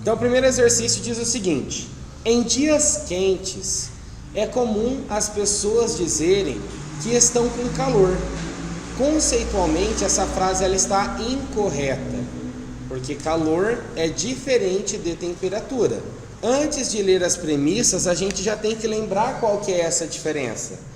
Então o primeiro exercício diz o seguinte: em dias quentes é comum as pessoas dizerem que estão com calor. Conceitualmente essa frase ela está incorreta, porque calor é diferente de temperatura. Antes de ler as premissas, a gente já tem que lembrar qual que é essa diferença.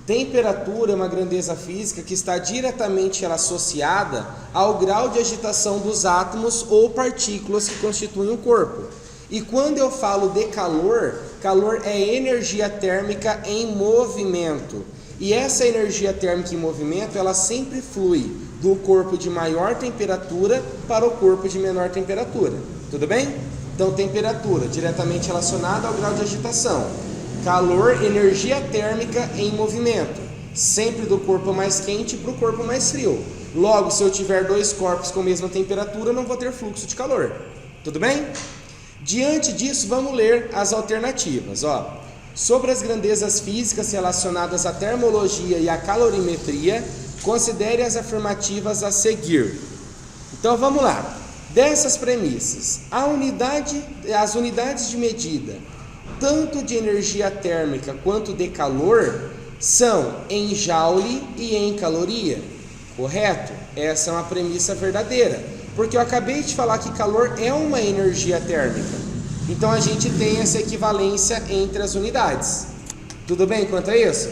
Temperatura é uma grandeza física que está diretamente associada ao grau de agitação dos átomos ou partículas que constituem o corpo. E quando eu falo de calor, calor é energia térmica em movimento. E essa energia térmica em movimento, ela sempre flui do corpo de maior temperatura para o corpo de menor temperatura. Tudo bem? Então, temperatura diretamente relacionada ao grau de agitação. Calor, energia térmica em movimento, sempre do corpo mais quente para o corpo mais frio. Logo, se eu tiver dois corpos com a mesma temperatura, não vou ter fluxo de calor. Tudo bem? Diante disso, vamos ler as alternativas. Sobre as grandezas físicas relacionadas à termologia e à calorimetria, considere as afirmativas a seguir. Então, vamos lá. Dessas premissas, as unidades de medida tanto de energia térmica quanto de calor são em joule e em caloria. Correto? Essa é uma premissa verdadeira, porque eu acabei de falar que calor é uma energia térmica. Então a gente tem essa equivalência entre as unidades. Tudo bem quanto a isso?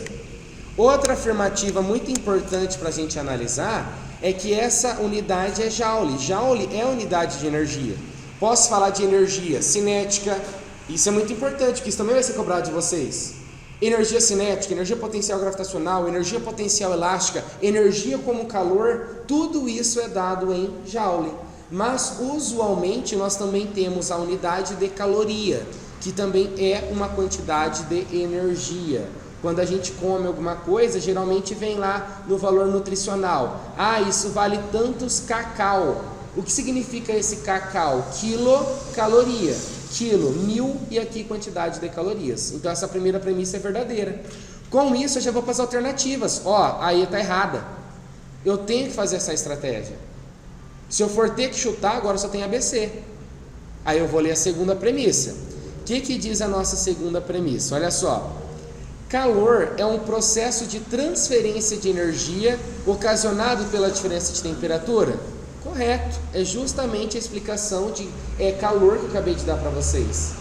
Outra afirmativa muito importante para a gente analisar é que essa unidade é joule. Joule é unidade de energia. Posso falar de energia cinética. Isso é muito importante, porque isso também vai ser cobrado de vocês. Energia cinética, energia potencial gravitacional, energia potencial elástica, energia como calor, tudo isso é dado em joule. Mas, usualmente, nós também temos a unidade de caloria, que também é uma quantidade de energia. Quando a gente come alguma coisa, geralmente vem lá no valor nutricional. Isso vale tantos cacau. O que significa esse cacau? Quilocaloria. Quilo, 1000 e aqui quantidade de calorias. Então essa primeira premissa é verdadeira. Com isso eu já vou para as alternativas. Aí está errada. Eu tenho que fazer essa estratégia. Se eu for ter que chutar, agora só tem ABC. Aí eu vou ler a segunda premissa. O que diz a nossa segunda premissa? Olha só. Calor é um processo de transferência de energia ocasionado pela diferença de temperatura? Correto, é justamente a explicação de calor que eu acabei de dar para vocês.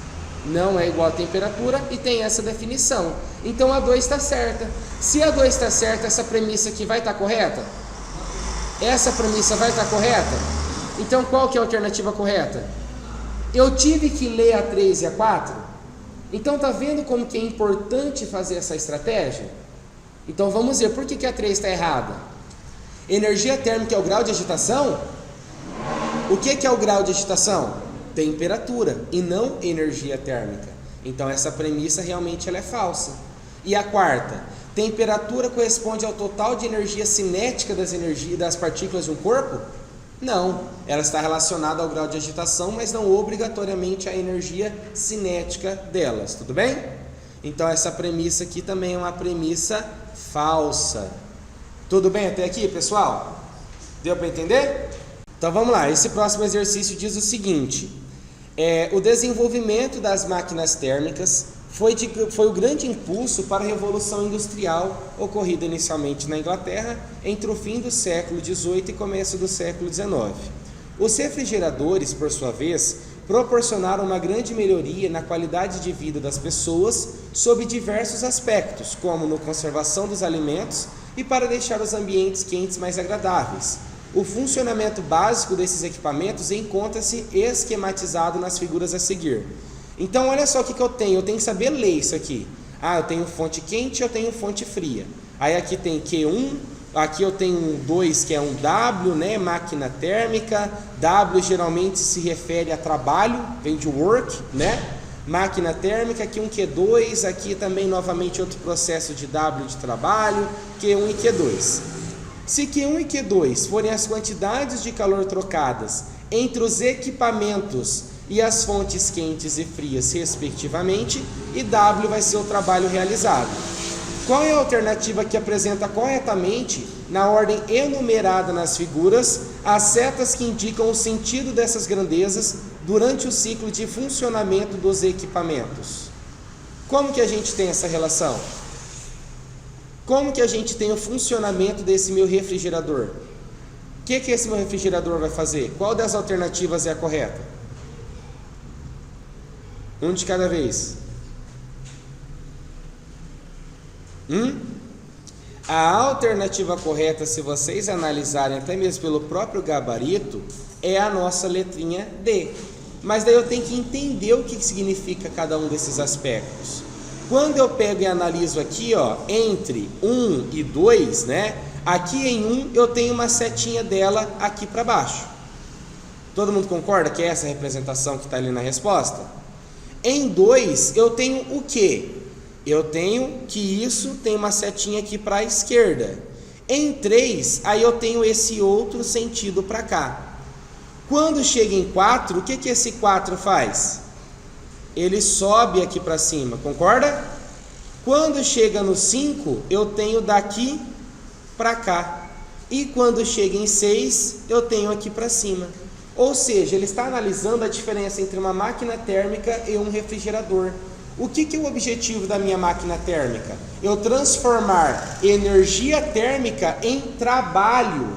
Não é igual a temperatura e tem essa definição. Então a 2 está certa. Se a 2 está certa, essa premissa aqui vai estar correta? Essa premissa vai estar correta? Então qual que é a alternativa correta? Eu tive que ler a 3 e a 4? Então tá vendo como que é importante fazer essa estratégia? Então vamos ver, por que a 3 está errada? Energia térmica é o grau de agitação? O que é o grau de agitação? Temperatura e não energia térmica. Então essa premissa realmente ela é falsa. E a quarta, temperatura corresponde ao total de energia cinética das partículas de um corpo? Não, ela está relacionada ao grau de agitação, mas não obrigatoriamente à energia cinética delas, tudo bem? Então essa premissa aqui também é uma premissa falsa. Tudo bem até aqui, pessoal? Deu para entender? Então vamos lá, esse próximo exercício diz o seguinte: o desenvolvimento das máquinas térmicas foi o grande impulso para a Revolução Industrial ocorrida inicialmente na Inglaterra entre o fim do século XVIII e começo do século XIX. Os refrigeradores, por sua vez, proporcionaram uma grande melhoria na qualidade de vida das pessoas sob diversos aspectos, como na conservação dos alimentos e para deixar os ambientes quentes mais agradáveis. O funcionamento básico desses equipamentos encontra-se esquematizado nas figuras a seguir. Então olha só o que eu tenho que saber ler isso aqui. Eu tenho fonte quente e eu tenho fonte fria. Aí aqui tem Q1, aqui eu tenho um 2 que é um W, né? Máquina térmica. W geralmente se refere a trabalho, vem de work, né? Máquina térmica, aqui um Q2, aqui também novamente outro processo de W de trabalho, Q1 e Q2. Se Q1 e Q2 forem as quantidades de calor trocadas entre os equipamentos e as fontes quentes e frias respectivamente, e W vai ser o trabalho realizado. Qual é a alternativa que apresenta corretamente, na ordem enumerada nas figuras, as setas que indicam o sentido dessas grandezas durante o ciclo de funcionamento dos equipamentos. Como que a gente tem essa relação? Como que a gente tem o funcionamento desse meu refrigerador? O que esse meu refrigerador vai fazer? Qual das alternativas é a correta? Um de cada vez. A alternativa correta, se vocês analisarem até mesmo pelo próprio gabarito, é a nossa letrinha D. Mas daí eu tenho que entender o que significa cada um desses aspectos. Quando eu pego e analiso aqui, ó, entre 1 e 2, né? Aqui em 1 eu tenho uma setinha dela aqui para baixo. Todo mundo concorda que é essa a representação que está ali na resposta? Em 2 eu tenho o quê? Eu tenho que isso tem uma setinha aqui para a esquerda. Em 3, aí eu tenho esse outro sentido para cá. Quando chega em 4, o que esse 4 faz? Ele sobe aqui para cima, concorda? Quando chega no 5, eu tenho daqui para cá. E quando chega em 6, eu tenho aqui para cima. Ou seja, ele está analisando a diferença entre uma máquina térmica e um refrigerador. O que é o objetivo da minha máquina térmica? Eu transformar energia térmica em trabalho.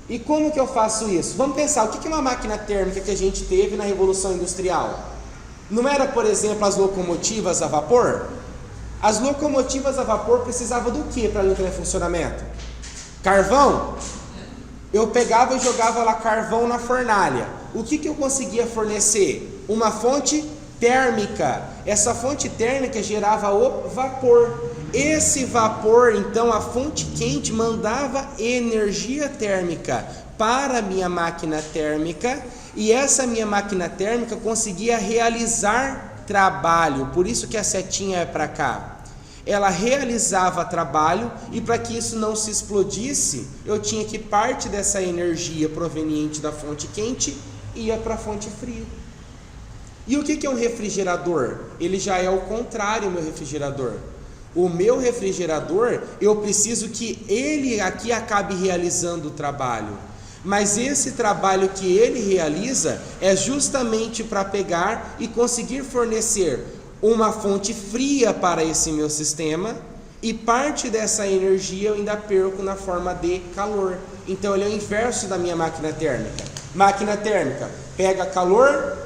E como que eu faço isso? Vamos pensar, o que é uma máquina térmica que a gente teve na Revolução Industrial? Não era, por exemplo, as locomotivas a vapor? As locomotivas a vapor precisavam do que para entrar em funcionamento? Carvão? Eu pegava e jogava lá carvão na fornalha. O que eu conseguia fornecer? Uma fonte térmica. Essa fonte térmica gerava o vapor. Esse vapor, então, a fonte quente mandava energia térmica para a minha máquina térmica, e essa minha máquina térmica conseguia realizar trabalho. Por isso que a setinha é para cá. Ela realizava trabalho, e para que isso não se explodisse, eu tinha que parte dessa energia proveniente da fonte quente ia para a fonte fria. E o que é um refrigerador? Ele já é o contrário, meu refrigerador. O meu refrigerador, eu preciso que ele aqui acabe realizando o trabalho. Mas esse trabalho que ele realiza é justamente para pegar e conseguir fornecer uma fonte fria para esse meu sistema, e parte dessa energia eu ainda perco na forma de calor. Então ele é o inverso da minha máquina térmica. Máquina térmica pega calor,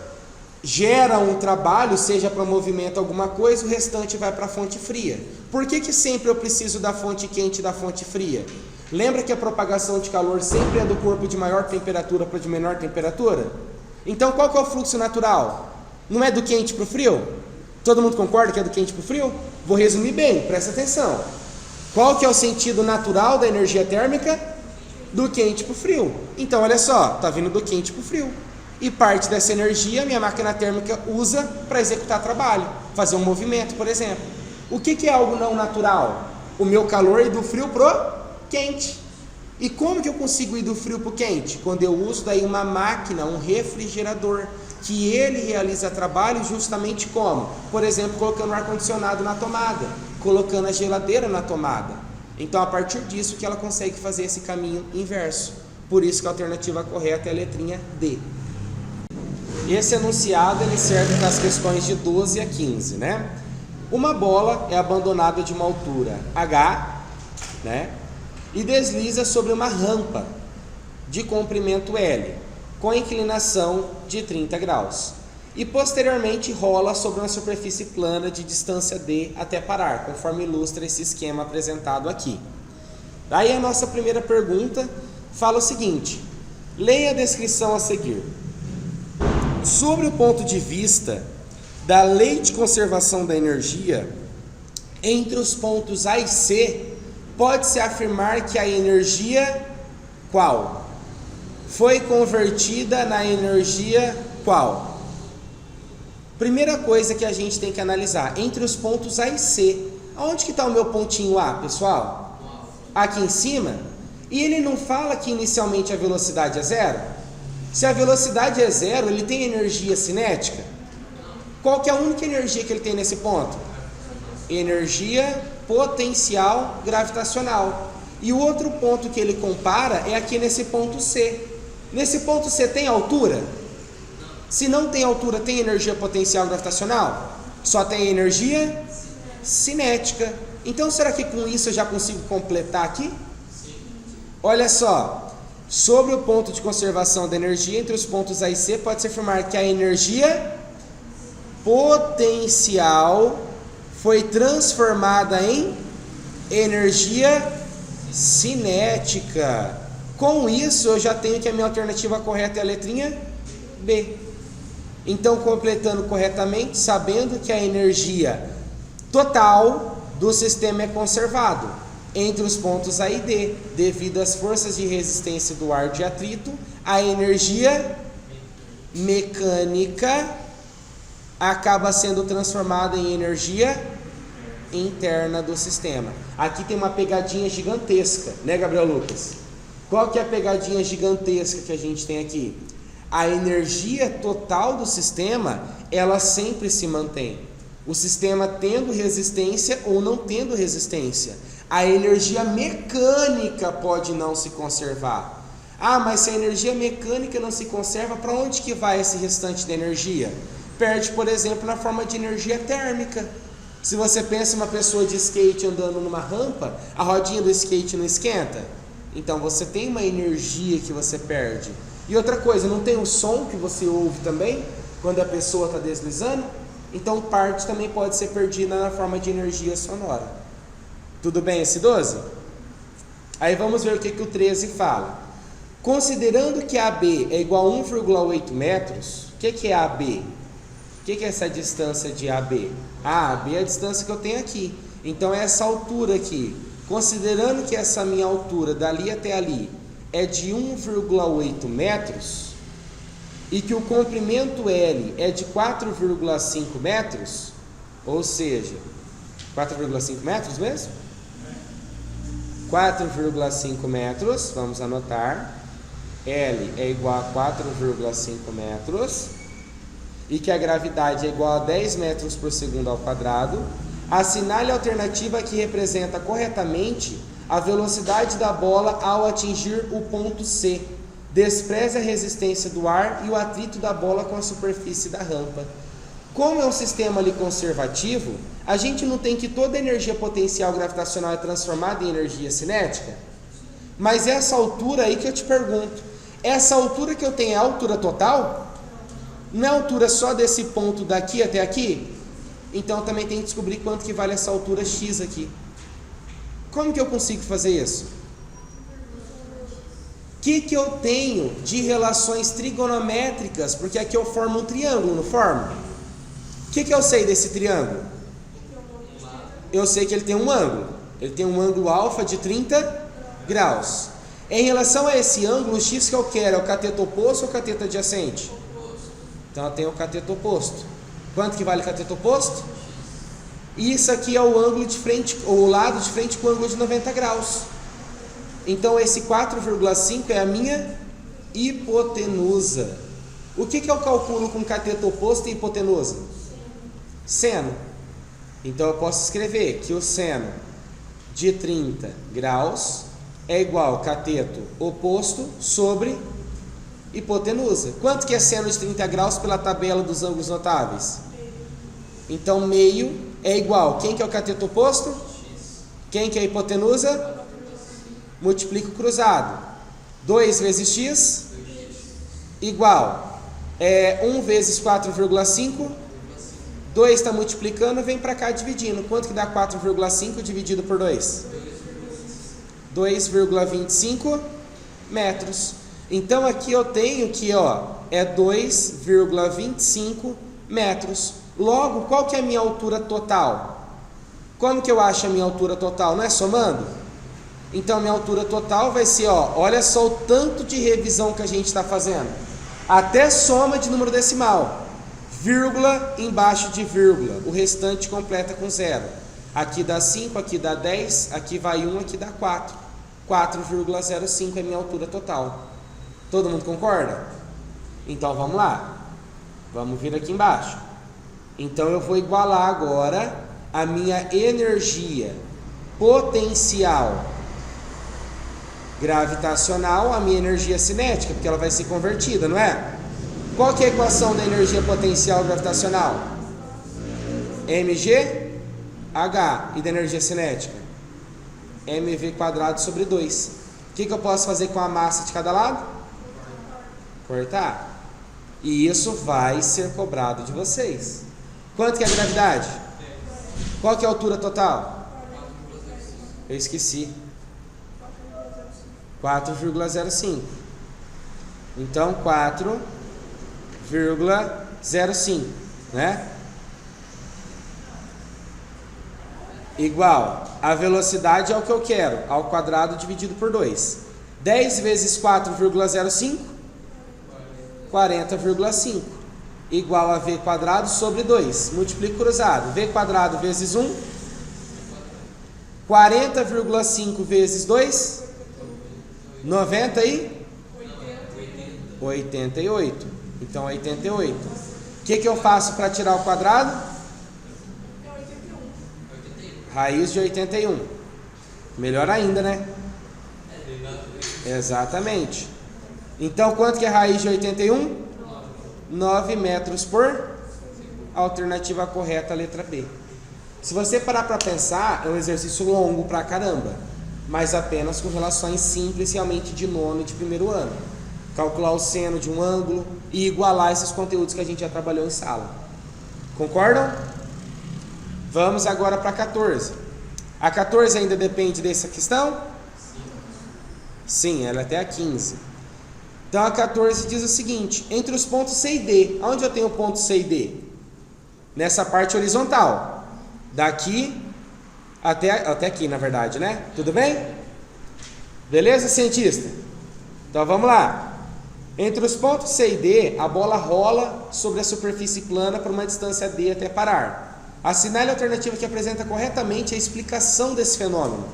gera um trabalho, seja para movimento alguma coisa, o restante vai para a fonte fria. Por que sempre eu preciso da fonte quente e da fonte fria? Lembra que a propagação de calor sempre é do corpo de maior temperatura para o de menor temperatura? Então qual que é o fluxo natural? Não é do quente para o frio? Todo mundo concorda que é do quente para o frio? Vou resumir bem, presta atenção. Qual que é o sentido natural da energia térmica? Do quente para o frio. Então olha só, está vindo do quente para o frio. E parte dessa energia minha máquina térmica usa para executar trabalho, fazer um movimento, por exemplo. O que é algo não natural? O meu calor ir do frio pro quente. E como que eu consigo ir do frio pro quente? Quando eu uso daí uma máquina, um refrigerador, que ele realiza trabalho justamente como? Por exemplo, colocando o ar-condicionado na tomada, colocando a geladeira na tomada. Então, a partir disso que ela consegue fazer esse caminho inverso. Por isso que a alternativa correta é a letrinha D. Esse enunciado ele serve para as questões de 12 a 15, né? Uma bola é abandonada de uma altura H, né? E desliza sobre uma rampa de comprimento L, com inclinação de 30 graus. E posteriormente rola sobre uma superfície plana de distância D até parar, conforme ilustra esse esquema apresentado aqui. Daí a nossa primeira pergunta fala o seguinte: leia a descrição a seguir. Sobre o ponto de vista da lei de conservação da energia, entre os pontos A e C, pode-se afirmar que a energia qual? Foi convertida na energia qual? Primeira coisa que a gente tem que analisar, entre os pontos A e C, aonde que está o meu pontinho A, pessoal? Aqui em cima? E ele não fala que inicialmente a velocidade é zero? Se a velocidade é zero, ele tem energia cinética? Qual que é a única energia que ele tem nesse ponto? Energia potencial gravitacional. E o outro ponto que ele compara é aqui nesse ponto C. Nesse ponto C tem altura? Se não tem altura, tem energia potencial gravitacional? Só tem energia cinética. Então, será que com isso eu já consigo completar aqui? Olha só, sobre o ponto de conservação da energia, entre os pontos A e C, pode-se afirmar que a energia potencial foi transformada em energia cinética. Com isso, eu já tenho que a minha alternativa correta é a letrinha B. Então, completando corretamente, sabendo que a energia total do sistema é conservado entre os pontos A e D, devido às forças de resistência do ar de atrito, a energia mecânica acaba sendo transformada em energia interna do sistema. Aqui tem uma pegadinha gigantesca, né, Gabriel Lucas? Qual que é a pegadinha gigantesca que a gente tem aqui? A energia total do sistema, ela sempre se mantém. O sistema tendo resistência ou não tendo resistência. A energia mecânica pode não se conservar. Ah, mas se a energia mecânica não se conserva, para onde que vai esse restante da energia? Perde, por exemplo, na forma de energia térmica. Se você pensa em uma pessoa de skate andando numa rampa, a rodinha do skate não esquenta? Então você tem uma energia que você perde. E outra coisa, não tem o som que você ouve também, quando a pessoa está deslizando? Então parte também pode ser perdida na forma de energia sonora. Tudo bem esse 12? Aí vamos ver o que o 13 fala. Considerando que AB é igual a 1,8 metros, o que é AB? O que é essa distância de AB? AB é a distância que eu tenho aqui. Então é essa altura aqui. Considerando que essa minha altura dali até ali é de 1,8 metros e que o comprimento L é de 4,5 metros, ou seja, 4,5 metros mesmo? 4,5 metros, vamos anotar. L é igual a 4,5 metros e que a gravidade é igual a 10 metros por segundo ao quadrado. Assinale a alternativa que representa corretamente a velocidade da bola ao atingir o ponto C. Despreze a resistência do ar e o atrito da bola com a superfície da rampa. Como é um sistema ali conservativo, a gente não tem que toda a energia potencial gravitacional é transformada em energia cinética? Mas essa altura aí que eu te pergunto, essa altura que eu tenho é a altura total? Não é a altura só desse ponto daqui até aqui? Então também tem que descobrir quanto que vale essa altura X aqui. Como que eu consigo fazer isso? O que eu tenho de relações trigonométricas? Porque aqui eu formo um triângulo, não formo? O que eu sei desse triângulo? Eu sei que ele tem um ângulo. Ele tem um ângulo alfa de 30 graus. Em relação a esse ângulo, o X que eu quero é o cateto oposto ou o cateto adjacente? Então eu tenho o cateto oposto. Quanto que vale o cateto oposto? Isso aqui é o ângulo de frente, ou o lado de frente com o ângulo de 90 graus. Então esse 4,5 é a minha hipotenusa. O que eu calculo com cateto oposto e hipotenusa? Seno. Então eu posso escrever que o seno de 30 graus é igual ao cateto oposto sobre hipotenusa. Quanto que é seno de 30 graus pela tabela dos ângulos notáveis? Então meio é igual, quem que é o cateto oposto? Quem que é a hipotenusa? Multiplico cruzado. 2 vezes x igual 1 vezes 4,5. 2 está multiplicando, vem para cá dividindo. Quanto que dá 4,5 dividido por 2? 2,25 metros. Então aqui eu tenho que é 2,25 metros. Logo, qual que é a minha altura total? Como que eu acho a minha altura total? Não é somando? Então minha altura total vai ser, olha só o tanto de revisão que a gente está fazendo. Até soma de número decimal. Vírgula embaixo de vírgula. O restante completa com zero. Aqui dá 5, aqui dá 10, aqui vai 1, aqui dá 4. 4,05 é a minha altura total. Todo mundo concorda? Então vamos lá. Vamos vir aqui embaixo. Então eu vou igualar agora a minha energia potencial gravitacional à minha energia cinética, porque ela vai ser convertida, não é? qual que é a equação da energia potencial gravitacional? mg h. E da energia cinética? mv² sobre 2. O que eu posso fazer com a massa de cada lado? Cortar. E isso vai ser cobrado de vocês. Quanto que é a gravidade? Qual que é a altura total? Eu esqueci. 4,05. Então 4,05, né? Igual, a velocidade é o que eu quero, ao quadrado dividido por 2. 10 vezes 4,05, 40,5. Igual a v² sobre 2. Multiplico cruzado. v² vezes 1. 40,5 vezes 2. 88. Então 88. O que eu faço para tirar o quadrado? Raiz de 81. Melhor ainda, né? Exatamente. Então, quanto que é raiz de 81? 9 metros por alternativa correta, letra B. Se você parar para pensar, é um exercício longo pra caramba, mas apenas com relações simples, realmente de nono e de primeiro ano. Calcular o seno de um ângulo e igualar esses conteúdos que a gente já trabalhou em sala. Concordam? Vamos agora para 14. A 14 ainda depende dessa questão? Sim, ela é até a 15. Então a 14 diz o seguinte: entre os pontos C e D, onde eu tenho o ponto C e D? Nessa parte horizontal. Daqui até aqui, na verdade, né? Tudo bem? Beleza, cientista? Então vamos lá. Entre os pontos C e D, a bola rola sobre a superfície plana por uma distância D até parar. Assinale a alternativa que apresenta corretamente a explicação desse fenômeno.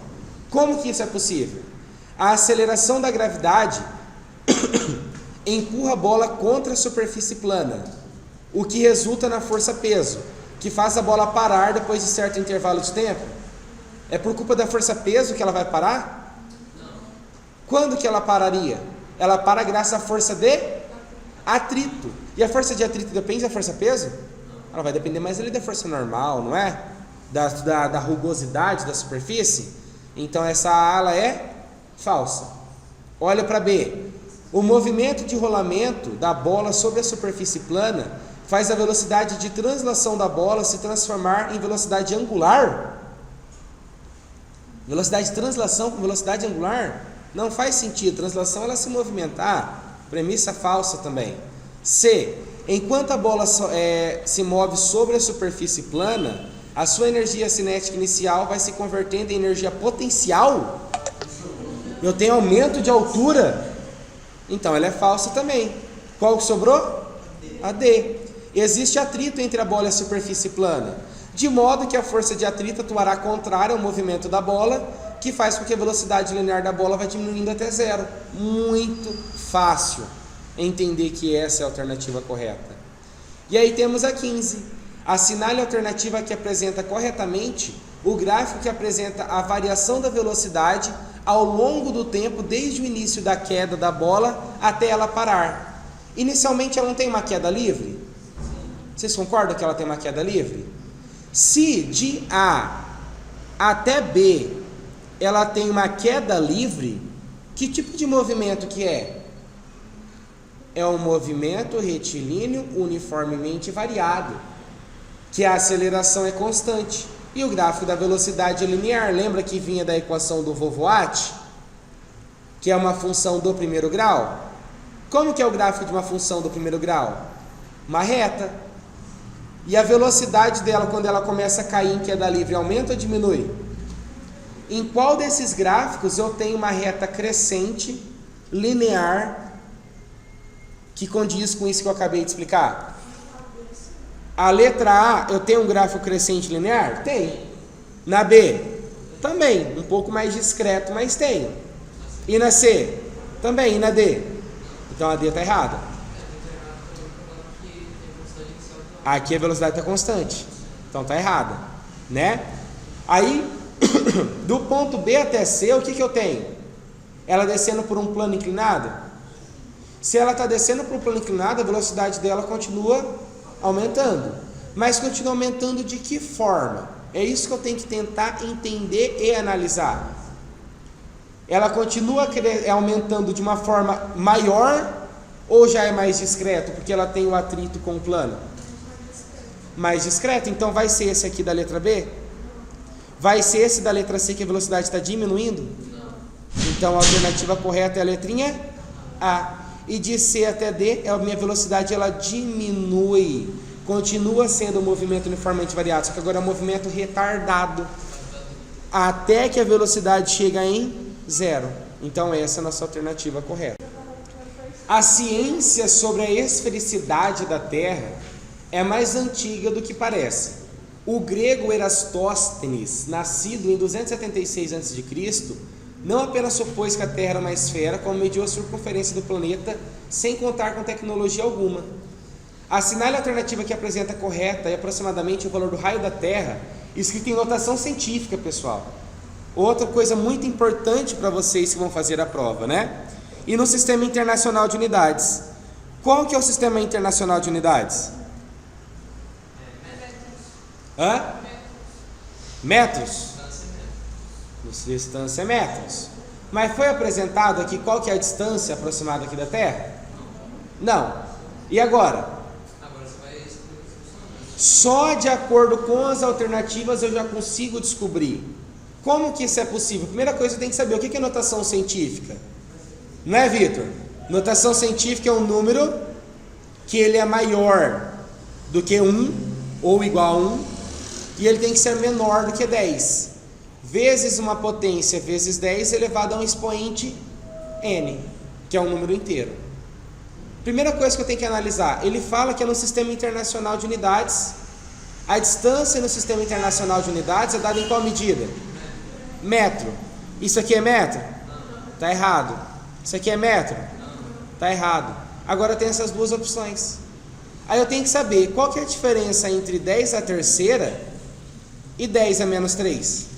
Como que isso é possível? A aceleração da gravidade empurra a bola contra a superfície plana, o que resulta na força-peso, que faz a bola parar depois de certo intervalo de tempo. É por culpa da força-peso que ela vai parar? Não. Quando que ela pararia? Ela para graças à força de atrito. E a força de atrito depende da força-peso? Ela vai depender mais ali da força normal, não é? Da rugosidade da superfície. Então essa ala é falsa. Olha para B. O movimento de rolamento da bola sobre a superfície plana faz a velocidade de translação da bola se transformar em velocidade angular? Velocidade de translação com velocidade angular? Não faz sentido. Translação ela se movimentar. Premissa falsa também. C. Enquanto a bola se move sobre a superfície plana, a sua energia cinética inicial vai se convertendo em energia potencial? Eu tenho aumento de altura? Então ela é falsa também. Qual que sobrou? A D. Existe atrito entre a bola e a superfície plana, de modo que a força de atrito atuará contrária ao movimento da bola, que faz com que a velocidade linear da bola vá diminuindo até zero. Muito fácil entender que essa é a alternativa correta. E aí temos a 15. Assinale a alternativa que apresenta corretamente o gráfico que apresenta a variação da velocidade ao longo do tempo, desde o início da queda da bola até ela parar. Inicialmente ela não tem uma queda livre? Vocês concordam que ela tem uma queda livre? Se de A até B ela tem uma queda livre, que tipo de movimento que é? É um movimento retilíneo uniformemente variado, que a aceleração é constante. E o gráfico da velocidade é linear. Lembra que vinha da equação do Vovoat? Que é uma função do primeiro grau? Como que é o gráfico de uma função do primeiro grau? Uma reta. E a velocidade dela, quando ela começa a cair em queda livre, aumenta ou diminui? Em qual desses gráficos eu tenho uma reta crescente, linear, que condiz com isso que eu acabei de explicar? A letra A, eu tenho um gráfico crescente linear? Tem. Na B? Também, um pouco mais discreto, mas tem. E na C? Também. E na D? Então a D está errada. Aqui a velocidade está constante. Então está errada, né? Aí, do ponto B até C, o que eu tenho? Ela descendo por um plano inclinado? Se ela está descendo para o plano inclinado, a velocidade dela continua aumentando. Mas continua aumentando de que forma? É isso que eu tenho que tentar entender e analisar. Ela continua aumentando de uma forma maior ou já é mais discreto, porque ela tem o atrito com o plano? Mais discreto. Então vai ser esse aqui da letra B? Vai ser esse da letra C, que a velocidade está diminuindo? Não. Então a alternativa correta é a letrinha A. E de C até D, a minha velocidade ela diminui. Continua sendo um movimento uniformemente variado, só que agora é um movimento retardado. Até que a velocidade chega em 0. Então essa é a nossa alternativa correta. A ciência sobre a esfericidade da Terra é mais antiga do que parece. O grego Erastóstenes, nascido em 276 a.C., não apenas supôs que a Terra era uma esfera, como mediu a circunferência do planeta sem contar com tecnologia alguma. Assinale a alternativa que apresenta correta e aproximadamente o valor do raio da Terra, escrito em notação científica, pessoal. Outra coisa muito importante para vocês que vão fazer a prova, né? E no Sistema Internacional de Unidades. Qual que é o Sistema Internacional de Unidades? Metros? Distância é metros. Mas foi apresentado aqui qual que é a distância aproximada aqui da Terra? Não. E agora? Só de acordo com as alternativas eu já consigo descobrir. Como que isso é possível? Primeira coisa, eu tenho que saber o que é notação científica. Não é, Vitor? Notação científica é um número que ele é maior do que 1 ou igual a 1 e ele tem que ser menor do que 10. Vezes uma potência vezes 10 elevado a um expoente n, que é um número inteiro. Primeira coisa que eu tenho que analisar, ele fala que é no Sistema Internacional de Unidades. A distância no Sistema Internacional de Unidades é dada em qual medida? Metro. Isso aqui é metro? Está errado. Isso aqui é metro? Está errado. Agora tem essas duas opções. Aí eu tenho que saber qual que é a diferença entre 10 à terceira e 10 a menos 3.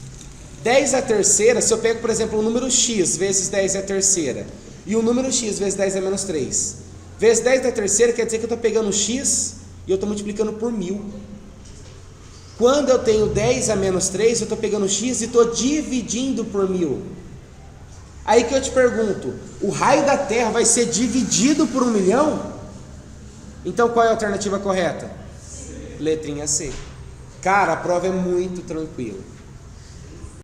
10 à terceira, se eu pego, por exemplo, o número x vezes 10 à terceira e o número x vezes 10 a menos 3, vezes 10 à terceira quer dizer que eu estou pegando x e eu estou multiplicando por 1000. Quando eu tenho 10 a menos 3, eu estou pegando x e estou dividindo por 1000. Aí que eu te pergunto, o raio da Terra vai ser dividido por 1 milhão? Então qual é a alternativa correta? Letrinha C. Cara, a prova é muito tranquila.